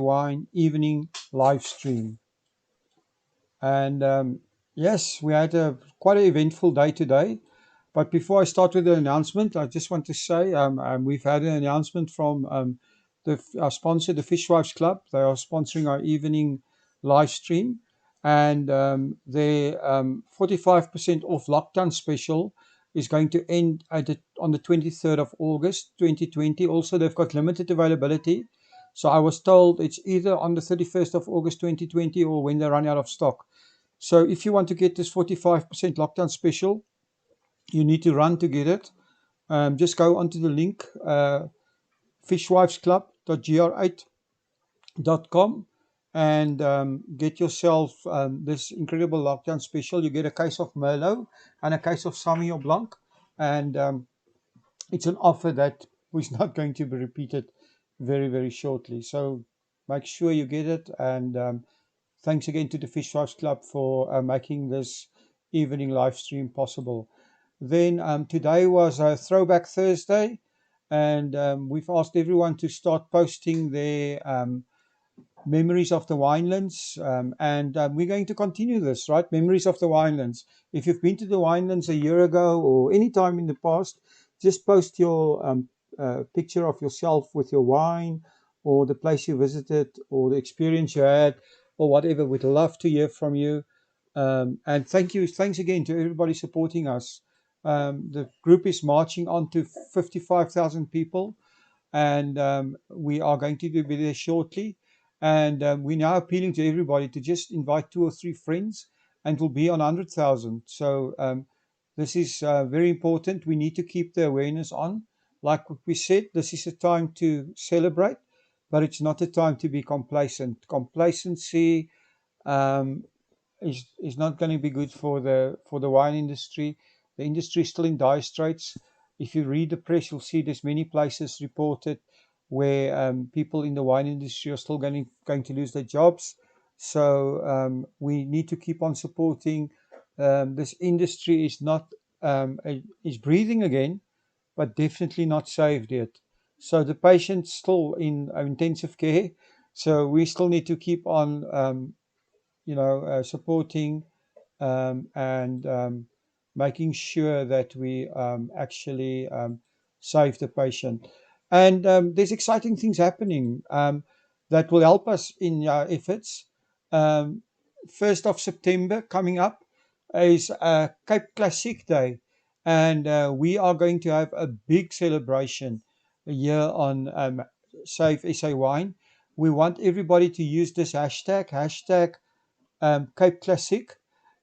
Wine evening live stream. And yes, we had a quite an eventful day today. But before I start with the announcement, I just want to say we've had an announcement from our sponsor, the Fishwives Club. They are sponsoring our evening live stream, and their 45% off lockdown special is going to end on the 23rd of August 2020. Also, they've got limited availability. So I was told it's either on the 31st of August 2020 or when they run out of stock. So if you want to get this 45% lockdown special, you need to run to get it. Just go onto the link, fishwivesclub.gr8.com, and get yourself this incredible lockdown special. You get a case of Merlot and a case of Sauvignon Blanc, and it's an offer that is not going to be repeated very, very shortly. So make sure you get it, and thanks again to the Fishwives Club for making this evening live stream possible. Then today was a Throwback Thursday, and we've asked everyone to start posting their memories of the winelands, and we're going to continue this, right? Memories of the winelands. If you've been to the winelands a year ago or any time in the past, just post your picture of yourself with your wine, or the place you visited, or the experience you had, or whatever. We'd love to hear from you. And thanks again to everybody supporting us. The group is marching on to 55,000 people, and we are going to be there shortly. And we're now appealing to everybody to just invite 2 or 3 friends, and we'll be on 100,000. So this is very important. We need to keep the awareness on. Like what we said, this is a time to celebrate, but it's not a time to be complacent. Complacency um, is not going to be good for the wine industry. The industry is still in dire straits. If you read the press, you'll see there's many places reported where people in the wine industry are still going to lose their jobs. So we need to keep on supporting. This industry is not is breathing again, but definitely not saved yet. So the patient's still in intensive care. So we still need to keep on supporting and making sure that we actually save the patient. And there's exciting things happening that will help us in our efforts. Um, 1st of September coming up is Cape Classic Day, and we are going to have a big celebration here on Save SA Wine. We want everybody to use this hashtag Cape Classic,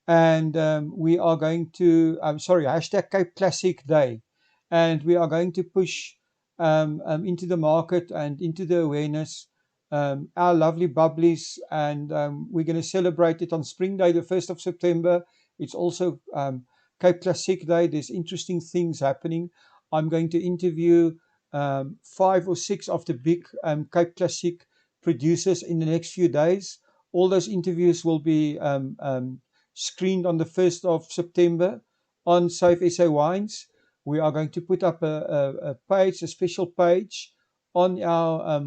and we are going to, hashtag Cape Classic Day, and we are going to push into the market and into the awareness our lovely bubblies, and we're going to celebrate it on Spring Day, the 1st of September. It's also Cape Classic Day. There's interesting things happening. I'm going to interview 5 or 6 of the big Cape Classic producers in the next few days. All those interviews will be screened on the 1st of September on Safe SA Wines. We are going to put up a page, a special page on our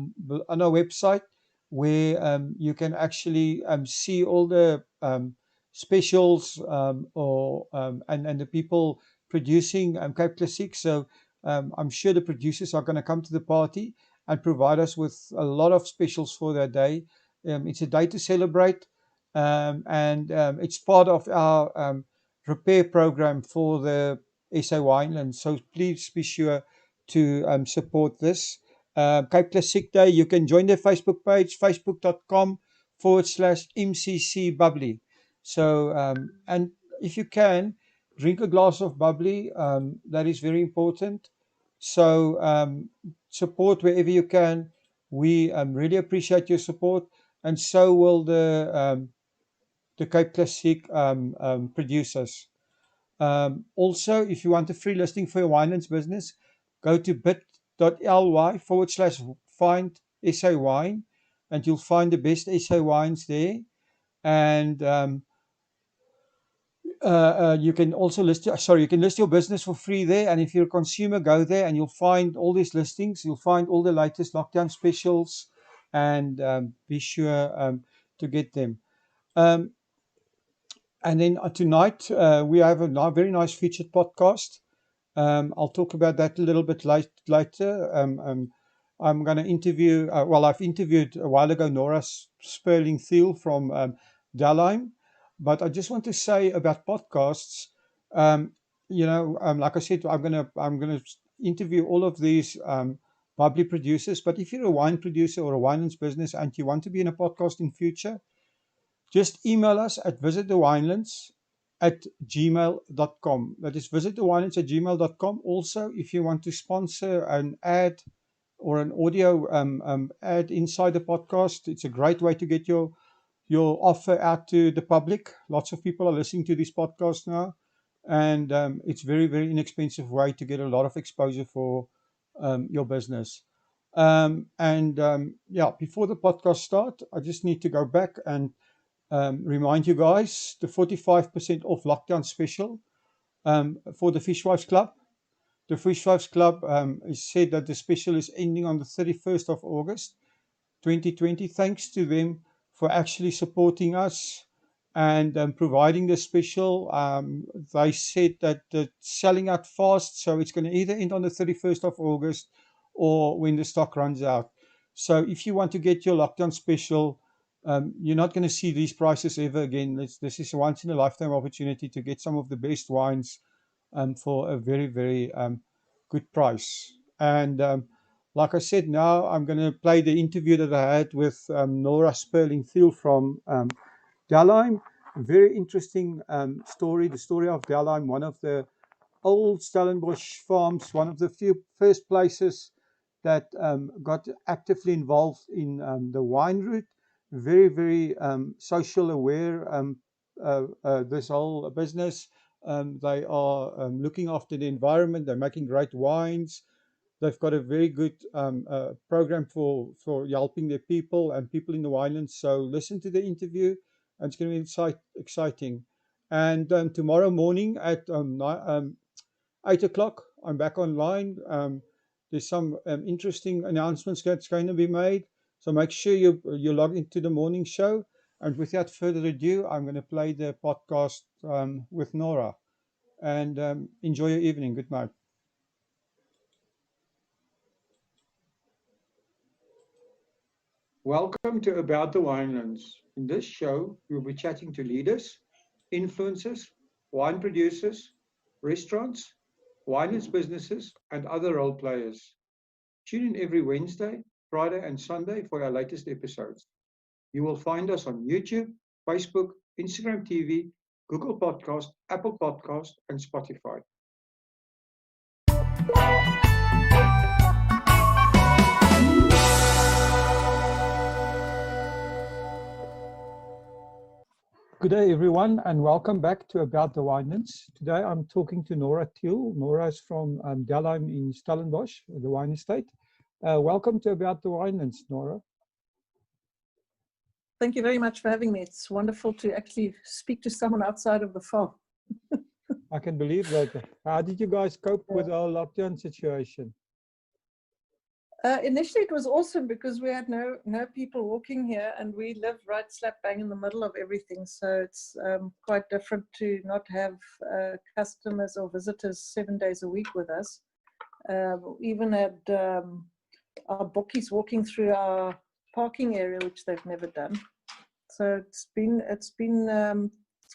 website, where you can actually see all the specials and the people producing Cape Classic. So I'm sure the producers are going to come to the party and provide us with a lot of specials for that day. It's a day to celebrate, and it's part of our repair program for the SA Wineland. So please be sure to support this. Cape Classic Day, you can join their Facebook page, facebook.com/MCC Bubbly. So, and if you can, drink a glass of bubbly. That is very important. So, support wherever you can. We really appreciate your support, and so will the Cape Classic producers. Also, if you want a free listing for your Winelands business, go to bit.ly/find SA Wine, and you'll find the best SA wines there. And you can also you can list your business for free there. And if you're a consumer, go there and you'll find all these listings. You'll find all the latest lockdown specials, and be sure to get them. Um, and then tonight we have a very nice featured podcast. I'll talk about that a little bit later. I'm going to interview, well, I've interviewed a while ago Nora Sperling Thiel from Dalheim, but I just want to say about podcasts. Um, like I said, I'm gonna interview all of these bubbly producers. But if you're a wine producer or a winelands business and you want to be in a podcast in future, just email us at visitthewinelands@gmail.com. That is visitthewinelands@gmail.com. Also, if you want to sponsor an ad or an audio ad inside the podcast, it's a great way to get your offer out to the public. Lots of people are listening to this podcast now, and it's very, very inexpensive way to get a lot of exposure for your business. Yeah, before the podcast start, I just need to go back and remind you guys the 45% off lockdown special for the Fishwives Club. The Fishwives Club is said that the special is ending on the 31st of August 2020. Thanks to them for actually supporting us and providing the special. They said that it's selling out fast, so it's going to either end on the 31st of August or when the stock runs out. So if you want to get your lockdown special, you're not going to see these prices ever again. This is a once in a lifetime opportunity to get some of the best wines for a very, very good price. And like I said, now I'm going to play the interview that I had with Nora Sperling Thiel from Dalheim. A very interesting story, the story of Dalheim, one of the old Stellenbosch farms, one of the few first places that got actively involved in the wine route. Very, very social aware, this whole business. They are looking after the environment, they're making great wines. They've got a very good program for helping their people and people in the winelands. So listen to the interview, and it's going to be exciting. And tomorrow morning at 8 o'clock, I'm back online. There's some interesting announcements that's going to be made. So make sure you log into the morning show. And without further ado, I'm going to play the podcast with Nora. And enjoy your evening. Good night. Welcome to About the Winelands. In this show, we'll be chatting to leaders, influencers, wine producers, restaurants, winelands businesses, and other role players. Tune in every Wednesday, Friday, and Sunday for our latest episodes. You will find us on YouTube, Facebook, Instagram TV, Google Podcast, Apple Podcast, and Spotify. Good day, everyone, and welcome back to About the Winelands. Today I'm talking to Nora Thiel. Nora is from Dalheim in Stellenbosch, the wine estate. Welcome to About the Winelands, Nora. Thank you very much for having me. It's wonderful to actually speak to someone outside of the farm. I can believe that. How did you guys cope with our lockdown situation? Initially, it was awesome because we had no people walking here, and we live right slap bang in the middle of everything. So it's quite different to not have customers or visitors 7 days a week with us. We even had our bookies walking through our parking area, which they've never done. So it's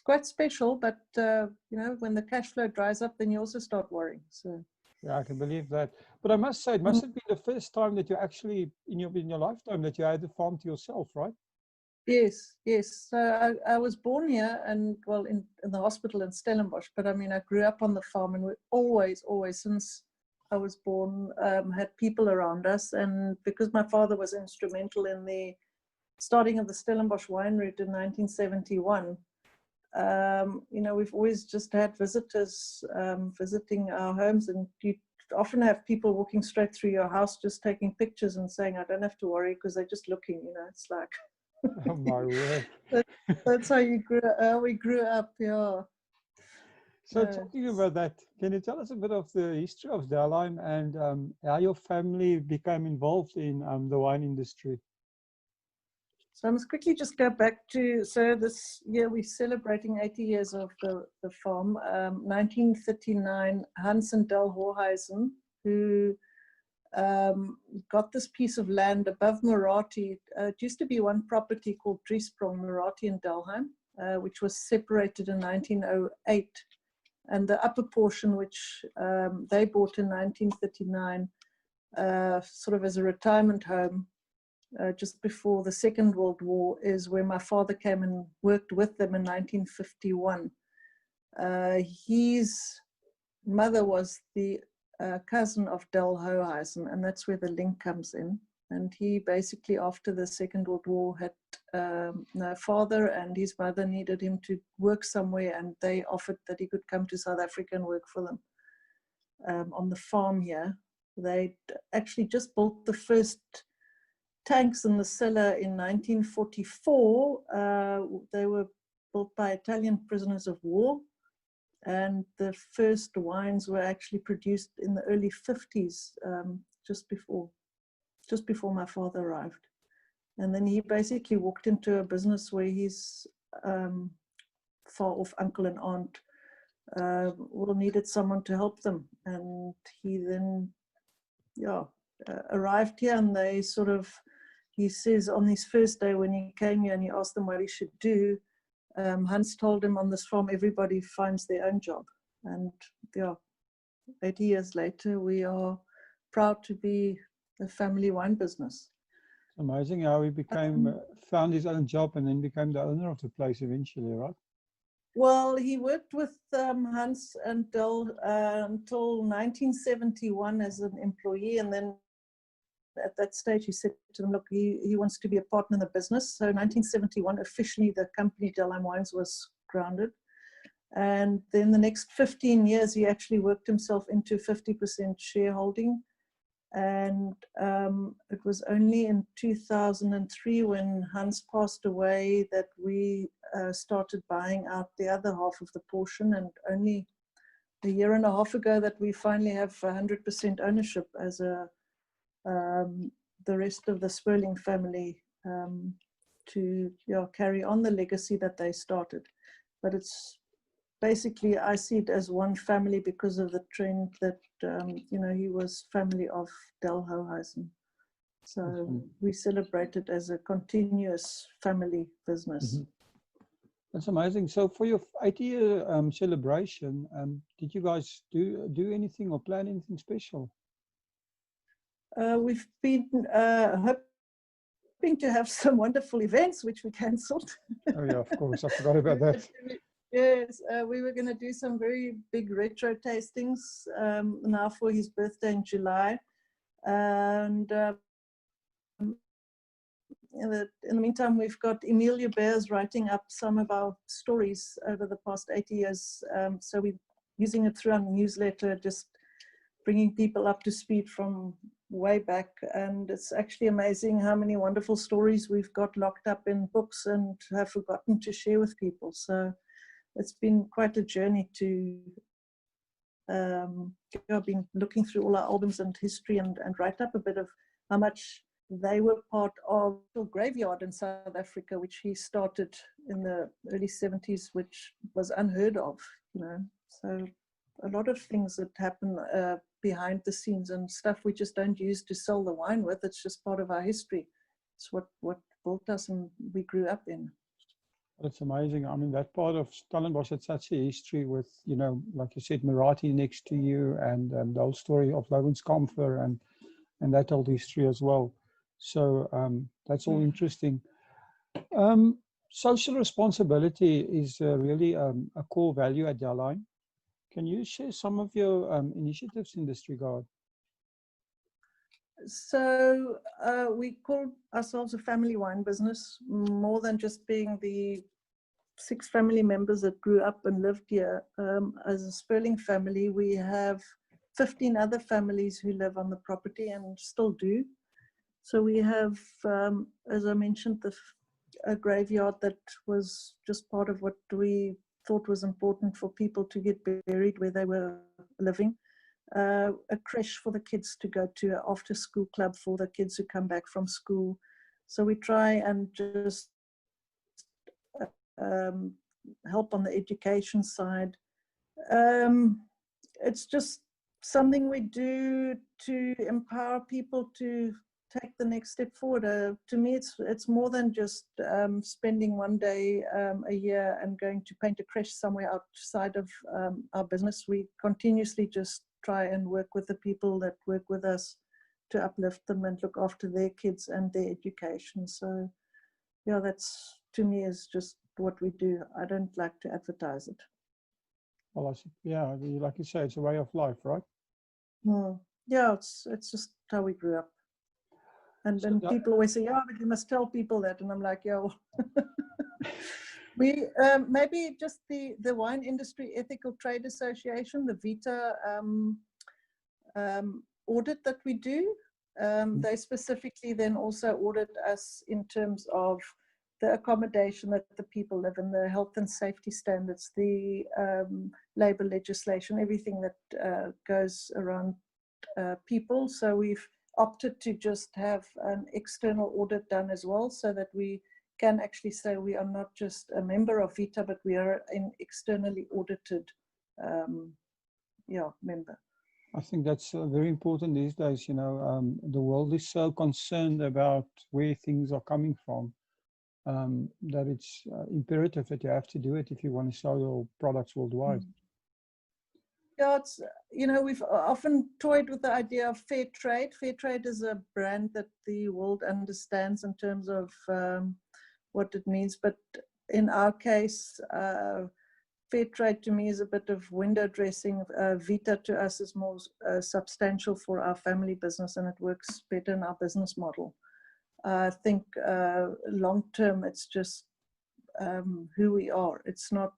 quite special. But when the cash flow dries up, then you also start worrying. So. Yeah, I can believe that. But I must say, it must have been the first time that you actually, in your lifetime, that you had the farm to yourself, right? Yes. So I was born here and, well, in the hospital in Stellenbosch. But I mean, I grew up on the farm, and we always, since I was born, had people around us. And because my father was instrumental in the starting of the Stellenbosch wine route in 1971, we've always just had visitors visiting our homes, and you often have people walking straight through your house just taking pictures and saying, I don't have to worry because they're just looking, it's like Oh my word. that's how we grew up. Yeah. So talking about that, can you tell us a bit of the history of Dalheim and how your family became involved in the wine industry? So I must quickly just go back to, so this year we're celebrating 80 years of the farm. 1939, Hans and Del Horhuizen, who got this piece of land above Marathi. It used to be one property called Driesprong, Marathi and Delheim, which was separated in 1908. And the upper portion, which they bought in 1939, sort of as a retirement home, just before the Second World War, is where my father came and worked with them in 1951. His mother was the cousin of Del Horhuizen, and that's where the link comes in. And he basically, after the Second World War, had no father, and his mother needed him to work somewhere, and they offered that he could come to South Africa and work for them on the farm here. They actually just built the first tanks in the cellar in 1944. They were built by Italian prisoners of war, and the first wines were actually produced in the early 50s, just before my father arrived. And then he basically walked into a business where his far off uncle and aunt needed someone to help them, and he then arrived here, and they sort of, he says on his first day when he came here and he asked them what he should do, Hans told him, on this farm everybody finds their own job. And 80 years later we are proud to be a family wine business. It's amazing how he became, found his own job and then became the owner of the place eventually, right? Well, he worked with Hans and Del until 1971 as an employee, and then at that stage he said to them, look, he wants to be a partner in the business. So 1971, officially the company Delheim Wines was grounded. And then the next 15 years, he actually worked himself into 50% shareholding. And it was only in 2003, when Hans passed away, that we started buying out the other half of the portion. And only a year and a half ago that we finally have 100% ownership as the rest of the Sperling family to carry on the legacy that they started. But it's basically, I see it as one family because of the trend that, he was family of Del Horhuizen. So we celebrate it as a continuous family business. Mm-hmm. That's amazing. So for your 80-year celebration, did you guys do anything or plan anything special? We've been hoping to have some wonderful events, which we cancelled. Oh yeah, of course. I forgot about that. Yes, we were going to do some very big retro tastings now for his birthday in July. And in the meantime, we've got Emilia Bears writing up some of our stories over the past 80 years. So we're using it through our newsletter, just bringing people up to speed from way back. And it's actually amazing how many wonderful stories we've got locked up in books and have forgotten to share with people. So it's been quite a journey to I've been looking through all our albums and history and write up a bit of how much they were part of the graveyard in South Africa, which he started in the early 70s, which was unheard of, So a lot of things that happen behind the scenes and stuff we just don't use to sell the wine with. It's just part of our history. It's what built us and we grew up in. That's amazing. I mean, that part of Stellenbosch had such a history with, like you said, Marathi next to you, and the whole story of Lawrence Comfer and that old history as well. So that's all interesting. Social responsibility is really a core value at Delheim. Can you share some of your initiatives in this regard? So we call ourselves a family wine business, more than just being the 6 family members that grew up and lived here. As a Sperling family, we have 15 other families who live on the property and still do. So we have, as I mentioned, a graveyard that was just part of what we thought was important for people to get buried where they were living. A creche for the kids to go to, an after-school club for the kids who come back from school. So we try and just help on the education side. It's just something we do to empower people to take the next step forward. To me, it's more than just spending one day a year and going to paint a creche somewhere outside of our business. We continuously just try and work with the people that work with us to uplift them and look after their kids and their education. So yeah, that's, to me, is just what we do. I don't like to advertise it. Well, yeah, like you say, it's a way of life, right? Yeah, it's just how we grew up. And then people always say, "Yeah, but you must tell people that," and I'm like, "Yeah." Well. We maybe just the Wine Industry Ethical Trade Association, the VITA audit that we do. They specifically then also audit us in terms of the accommodation that the people live in, the health and safety standards, the labor legislation, everything that goes around people. So we've opted to just have an external audit done as well, so that we can actually say we are not just a member of VITA, but we are an externally audited member. I think that's very important these days. You know, the world is so concerned about where things are coming from that it's imperative that you have to do it if you want to sell your products worldwide. Yeah, it's, you know, we've often toyed with the idea of fair trade. Fair trade is a brand that the world understands in terms of what it means. But in our case, fair trade to me is a bit of window dressing. Vita to us is more substantial for our family business, and it works better in our business model. I think long term, it's just who we are. It's not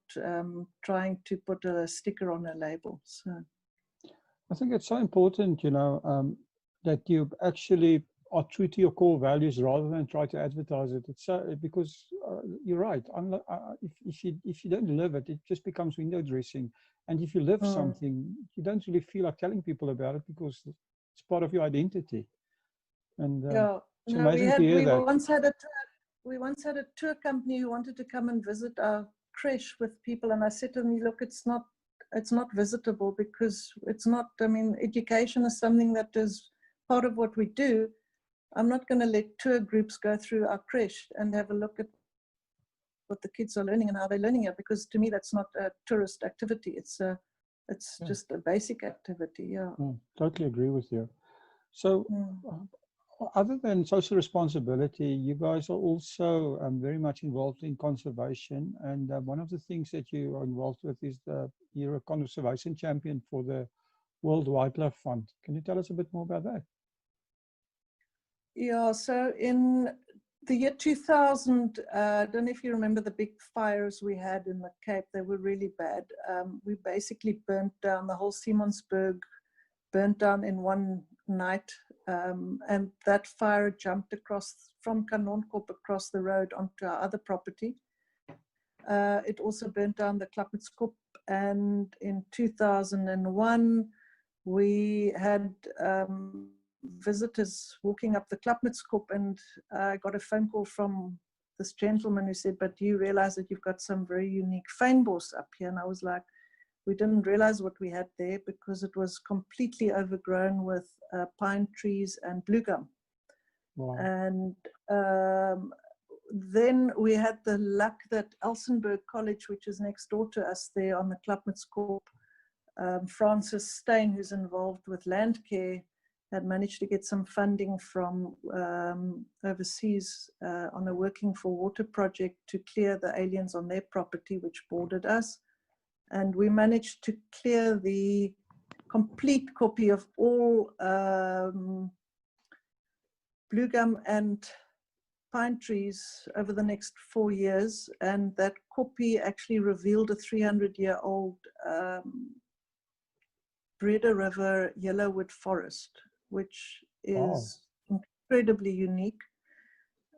trying to put a sticker on a label. So I think it's so important, you know, that you actually are true to your core values rather than try to advertise it. It's so, because you're right. If you don't live it, it just becomes window dressing. And if you live something, you don't really feel like telling people about it because it's part of your identity. And yeah, it's no, amazing to hear that. We once had a tour company who wanted to come and visit our creche with people, and I said to them, "Look, it's not visitable because it's not. I mean, education is something that is part of what we do. I'm not going to let tour groups go through our creche and have a look at what the kids are learning and how they're learning it, because to me that's not a tourist activity. It's just a basic activity." Yeah. Totally agree with you. So other than social responsibility, you guys are also very much involved in conservation. And one of the things that you are involved with is you're a conservation champion for the World Wildlife Fund. Can you tell us a bit more about that? Yeah, so in the year 2000, I don't know if you remember the big fires we had in the Cape. They were really bad. We basically burnt down the whole Simonsberg, burnt down in one night. And that fire jumped across from Kanonkop across the road onto our other property. It also burnt down the Klapmutskop. And in 2001, we had visitors walking up the Klapmutskop, and I got a phone call from this gentleman who said, "But do you realize that you've got some very unique fynbos up here?" And I was like, we didn't realize what we had there because it was completely overgrown with pine trees and blue gum. Wow. And then we had the luck that Elsenburg College, which is next door to us there on the Klapmutskop, Francis Steyn, who's involved with land care, had managed to get some funding from overseas on a Working for Water project to clear the aliens on their property, which bordered us. And we managed to clear the complete copy of all blue gum and pine trees over the next 4 years. And that copy actually revealed a 300-year-old Breda River yellowwood forest, which is incredibly unique.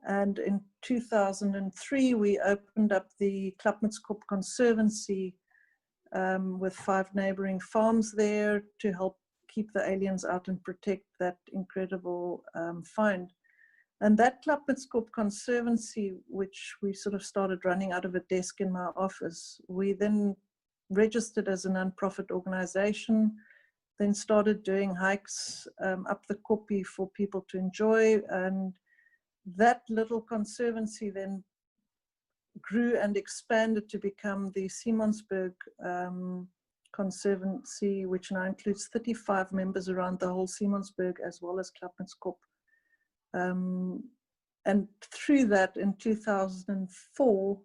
And in 2003, we opened up the Klapmutskop Conservancy with 5 neighboring farms there to help keep the aliens out and protect that incredible find. And that Klapmutskorp Conservancy, which we sort of started running out of a desk in my office, we then registered as a non-profit organization, then started doing hikes up the Koppie for people to enjoy. And that little conservancy then grew and expanded to become the Simonsberg Conservancy, which now includes 35 members around the whole Simonsberg, as well as Klapmutskorp. And through that, in 2004,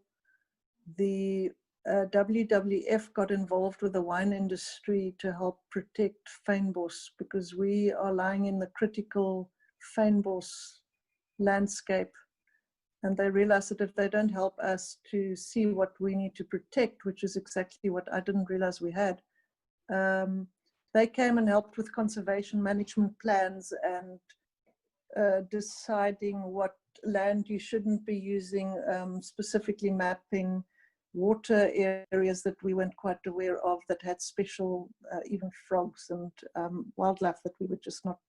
the WWF got involved with the wine industry to help protect fynbos, because we are lying in the critical fynbos landscape. And they realized that if they don't help us to see what we need to protect, which is exactly what I didn't realize we had, they came and helped with conservation management plans and deciding what land you shouldn't be using, specifically mapping water areas that we weren't quite aware of that had special, even frogs and wildlife that we were just not,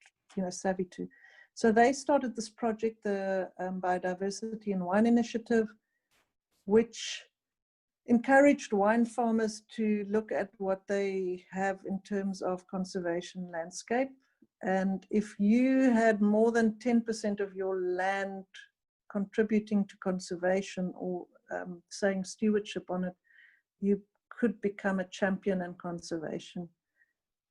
savvy to. So they started this project, the Biodiversity in Wine Initiative, which encouraged wine farmers to look at what they have in terms of conservation landscape. And if you had more than 10% of your land contributing to conservation or saying stewardship on it, you could become a champion in conservation.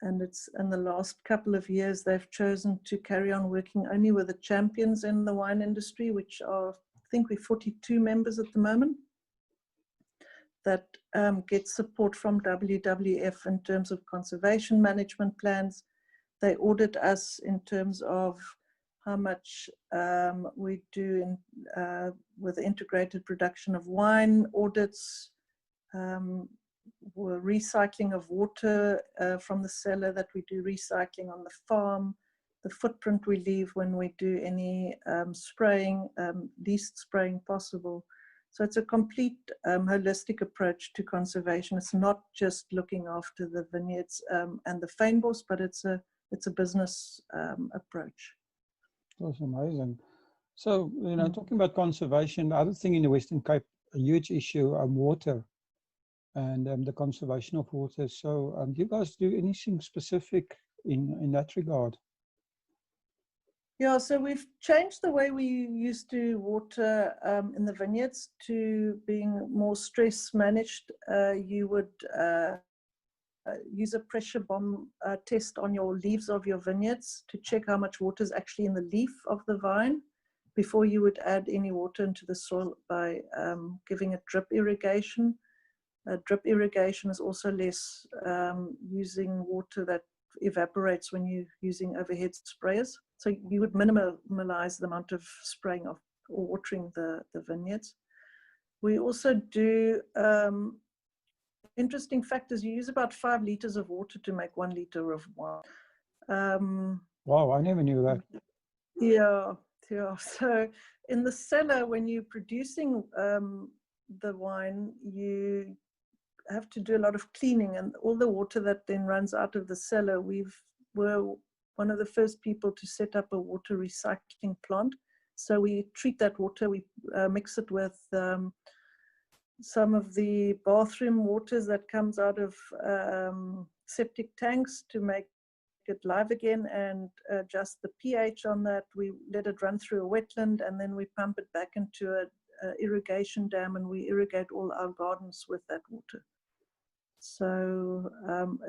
And it's in the last couple of years, they've chosen to carry on working only with the champions in the wine industry, which are, I think we're 42 members at the moment, that get support from WWF in terms of conservation management plans. They audit us in terms of how much we do with integrated production of wine audits, recycling of water from the cellar, that we do recycling on the farm, the footprint we leave when we do any spraying, least spraying possible. So it's a complete holistic approach to conservation. It's not just looking after the vineyards and the fynbos, but it's a business approach. That's amazing. So, talking about conservation, the other thing in the Western Cape, a huge issue, water and the conservation of water. So, do you guys do anything specific in that regard? Yeah, so we've changed the way we used to water in the vineyards to being more stress managed. You would use a pressure bomb test on your leaves of your vineyards to check how much water is actually in the leaf of the vine before you would add any water into the soil by giving it drip irrigation. Drip irrigation is also less using water that evaporates when you're using overhead sprayers. So you would minimize the amount of spraying or watering the vineyards. We also do, interesting fact is you use about 5 liters of water to make 1 liter of wine. Wow, I never knew that. Yeah. So in the cellar, when you're producing the wine, you have to do a lot of cleaning, and all the water that then runs out of the cellar, we're one of the first people to set up a water recycling plant. So we treat that water, we mix it with some of the bathroom waters that comes out of septic tanks to make it live again, and adjust the pH on that. We let it run through a wetland, and then we pump it back into a irrigation dam, and we irrigate all our gardens with that water. So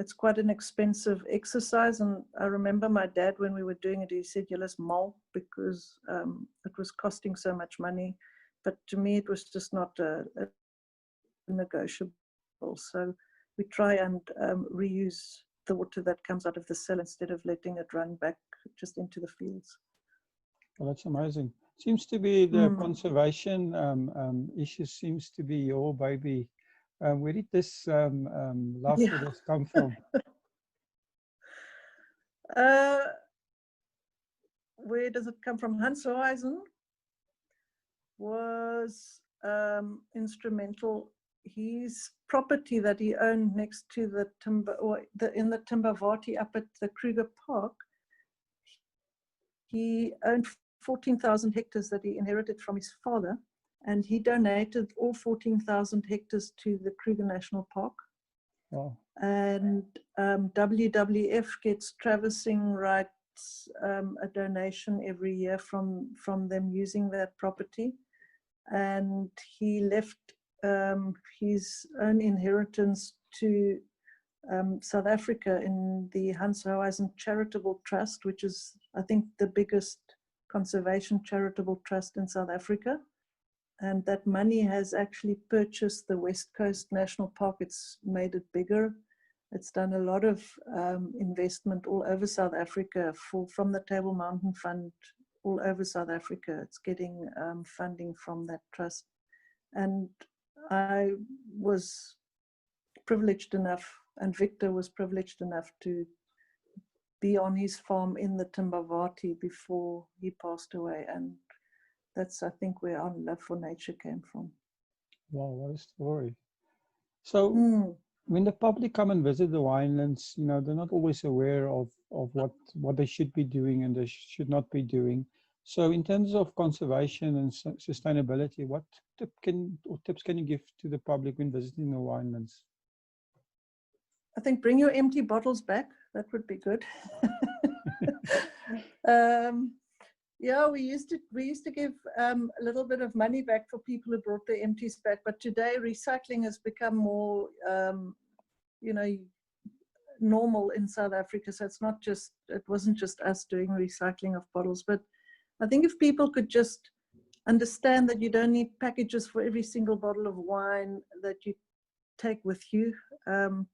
it's quite an expensive exercise, and I remember my dad, when we were doing it, he said, "You must mal," because it was costing so much money. But to me, it was just not a negotiable. So we try and reuse the water that comes out of the cell instead of letting it run back just into the fields. Well, that's amazing. Seems to be the conservation issue seems to be your baby. Where did this love for this come from? Where does it come from? Hans Hoeisen was instrumental. His property that he owned next to the timber, or in the Timbavati up at the Kruger Park, he owned 14,000 hectares that he inherited from his father, and he donated all 14,000 hectares to the Kruger National Park. Wow. And WWF gets traversing rights, a donation every year from them using that property. And he left his own inheritance to South Africa in the Hans Hohuisen Charitable Trust, which is, I think, the biggest conservation charitable trust in South Africa. And that money has actually purchased the West Coast National Park. It's made it bigger. It's done a lot of investment all over South Africa from the Table Mountain Fund all over South Africa. It's getting funding from that trust. And I was privileged enough, and Victor was privileged enough to be on his farm in the Timbavati before he passed away. And that's, I think, where our love for nature came from. Wow, what a story. So when the public come and visit the winelands, you know, they're not always aware of what they should be doing and they should not be doing. So in terms of conservation and sustainability, what tips can you give to the public when visiting the winelands? I think bring your empty bottles back. That would be good. Yeah, we used to give a little bit of money back for people who brought their empties back, but today recycling has become more, you know, normal in South Africa. So it's not just, it wasn't just us doing recycling of bottles, but I think if people could just understand that you don't need packages for every single bottle of wine that you take with you.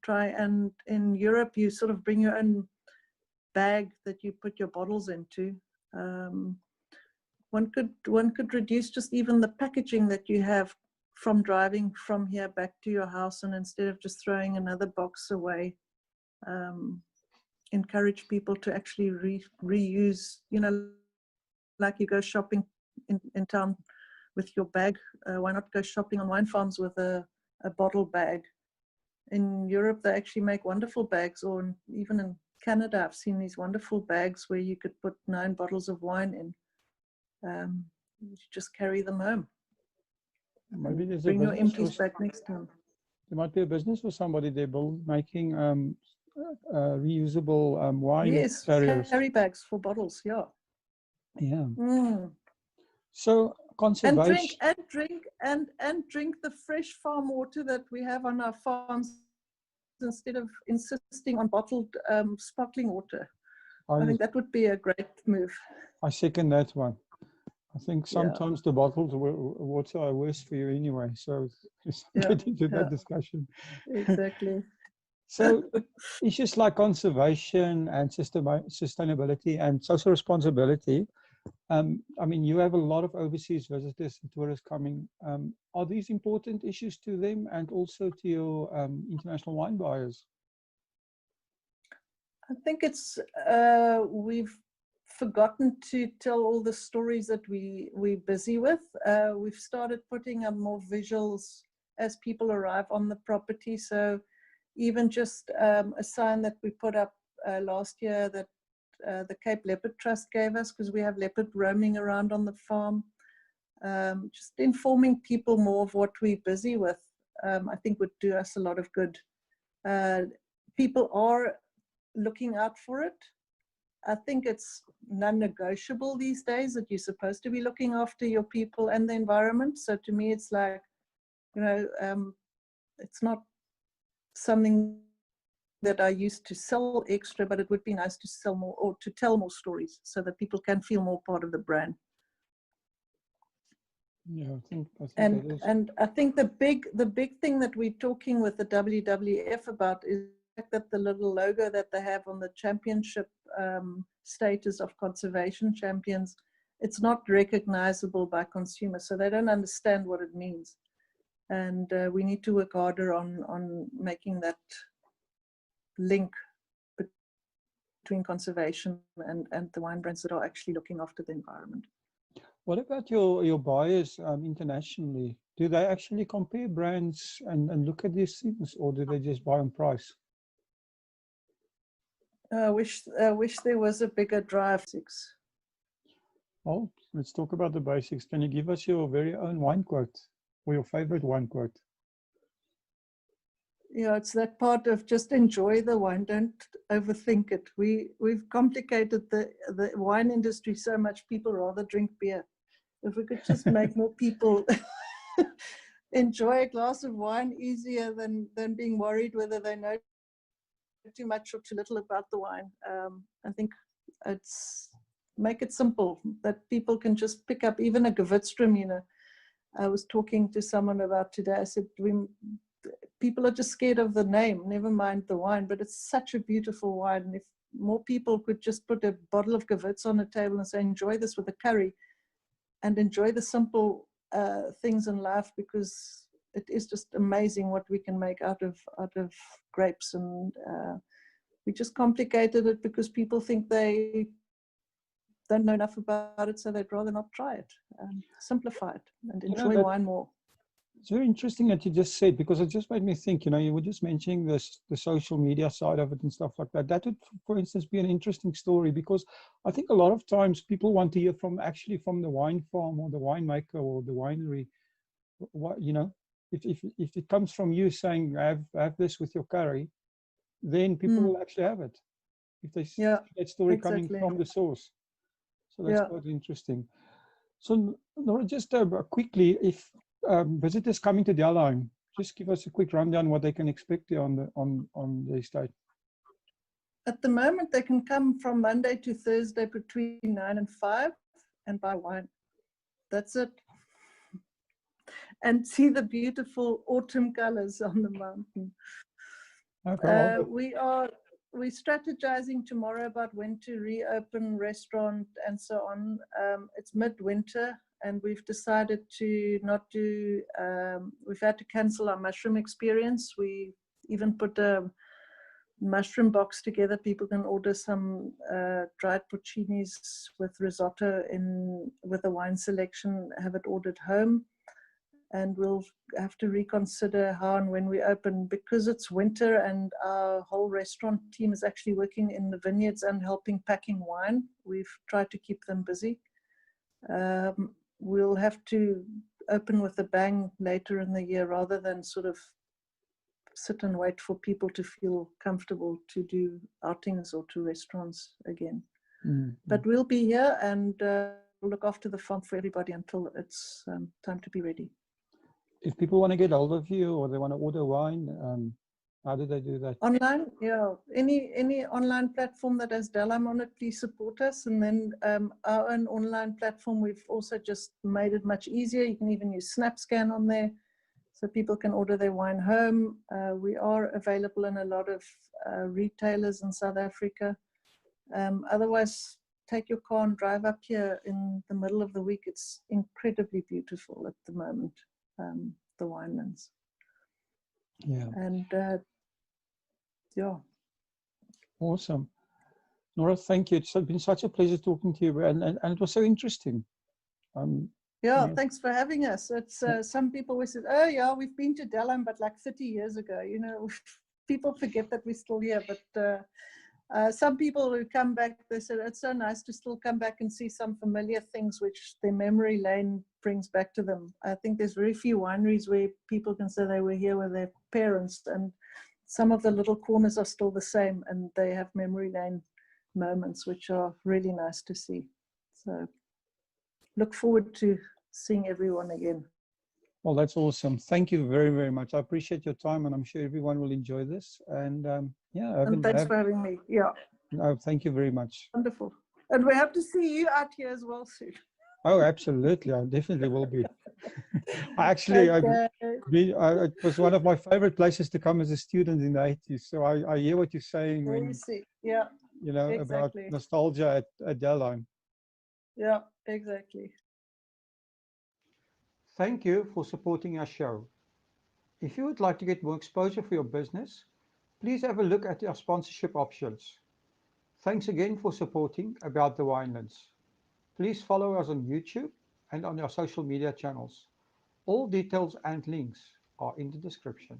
Try, and in Europe you sort of bring your own bag that you put your bottles into. One could reduce just even the packaging that you have from driving from here back to your house, and instead of just throwing another box away, encourage people to actually reuse, you know, like you go shopping in town with your bag. Why not go shopping on wine farms with a bottle bag? In Europe, they actually make wonderful bags, or even in Canada, I've seen these wonderful bags where you could put 9 bottles of wine in. You just carry them home. Maybe there's bring your empties back next time. There might be a business for somebody there making reusable wine carriers. Carry bags for bottles. Yeah. Yeah. So conservation. And drink the fresh farm water that we have on our farms instead of insisting on bottled sparkling water. I think that would be a great move. I second that one. I think sometimes the bottled water are worse for you anyway. So let's get into that discussion. Exactly. So issues like conservation and sustainability and social responsibility. I mean, you have a lot of overseas visitors and tourists coming. Are these important issues to them and also to your international wine buyers? I think it's we've forgotten to tell all the stories that we're busy with. We've started putting up more visuals as people arrive on the property. So even just a sign that we put up last year that the Cape Leopard Trust gave us, because we have leopard roaming around on the farm. Just informing people more of what we're busy with, I think would do us a lot of good. People are looking out for it. I think it's non-negotiable these days that you're supposed to be looking after your people and the environment. So to me, it's like, you know, it's not something that I used to sell extra, but it would be nice to sell more or to tell more stories so that people can feel more part of the brand. Yeah, I think and I think the big thing that we're talking with the WWF about is that the little logo that they have on the championship status of conservation champions, it's not recognizable by consumers, so they don't understand what it means. And we need to work harder on making that link between conservation and the wine brands that are actually looking after the environment. What about your buyers internationally? Do they actually compare brands and look at these things, or do they just buy on price? I wish there was a bigger drive. Oh, let's talk about the basics. Can you give us your very own wine quote or your favorite wine quote? Yeah, it's that part of just enjoy the wine, don't overthink it. We've complicated the wine industry so much, people rather drink beer. If we could just make more people enjoy a glass of wine easier than being worried whether they know too much or too little about the wine. I think it's make it simple that people can just pick up even a Gewürztrum. I was talking to someone about today. I said, people are just scared of the name, never mind the wine, but it's such a beautiful wine. And if more people could just put a bottle of Gewürz on the table and say, enjoy this with a curry and enjoy the simple things in life, because it is just amazing what we can make out of grapes. And we just complicated it because people think they don't know enough about it, so they'd rather not try it. Simplify it and enjoy wine more. It's very interesting that you just said, because it just made me think, you were just mentioning this, the social media side of it and stuff like that. That would, for instance, be an interesting story, because I think a lot of times people want to hear from the wine farm or the winemaker or the winery. What, if it comes from you saying, have this with your curry, then people will actually have it. If they see that story coming from the source. So that's quite interesting. So Nora, just quickly, if visitors coming to Delheim, just give us a quick rundown what they can expect on the estate. At the moment, they can come from Monday to Thursday between 9 and 5 and buy wine. That's it. And see the beautiful autumn colors on the mountain. Okay. We're strategizing tomorrow about when to reopen restaurant and so on. It's midwinter, and we've decided to not do, we've had to cancel our mushroom experience. We even put a mushroom box together. People can order some dried porcinis with risotto with a wine selection, have it ordered home. And we'll have to reconsider how and when we open, because it's winter and our whole restaurant team is actually working in the vineyards and helping packing wine. We've tried to keep them busy. We'll have to open with a bang later in the year rather than sort of sit and wait for people to feel comfortable to do outings or to restaurants again. But we'll be here and look after the farm for everybody until it's time to be ready. If people want to get hold of you or they want to order wine, how do they do that? Online, yeah. Any online platform that has Delheim on it, please support us. And then our own online platform, we've also just made it much easier. You can even use SnapScan on there, so people can order their wine home. We are available in a lot of retailers in South Africa. Otherwise, take your car and drive up here in the middle of the week. It's incredibly beautiful at the moment. The winelands. Yeah. And yeah. Awesome. Nora, thank you. It's been such a pleasure talking to you, and it was so interesting. Yeah, thanks for having us. It's some people always say, oh yeah, we've been to Delheim, but like 30 years ago. People forget that we're still here, but some people who come back, they said it's so nice to still come back and see some familiar things which their memory lane brings back to them. I think there's very few wineries where people can say they were here with their parents, and some of the little corners are still the same, and they have memory lane moments which are really nice to see. So look forward to seeing everyone again. Well, that's awesome. Thank you very, very much. I appreciate your time, and I'm sure everyone will enjoy this. And and thanks for having me. Yeah. No, thank you very much. Wonderful. And we have to see you out here as well soon. Oh, absolutely. I definitely will be. It was one of my favorite places to come as a student in the 80s. So I hear what you're saying when you see. Yeah. Exactly. About nostalgia at Delheim. Yeah, exactly. Thank you for supporting our show. If you would like to get more exposure for your business, please have a look at our sponsorship options. Thanks again for supporting About the Winelands. Please follow us on YouTube and on our social media channels. All details and links are in the description.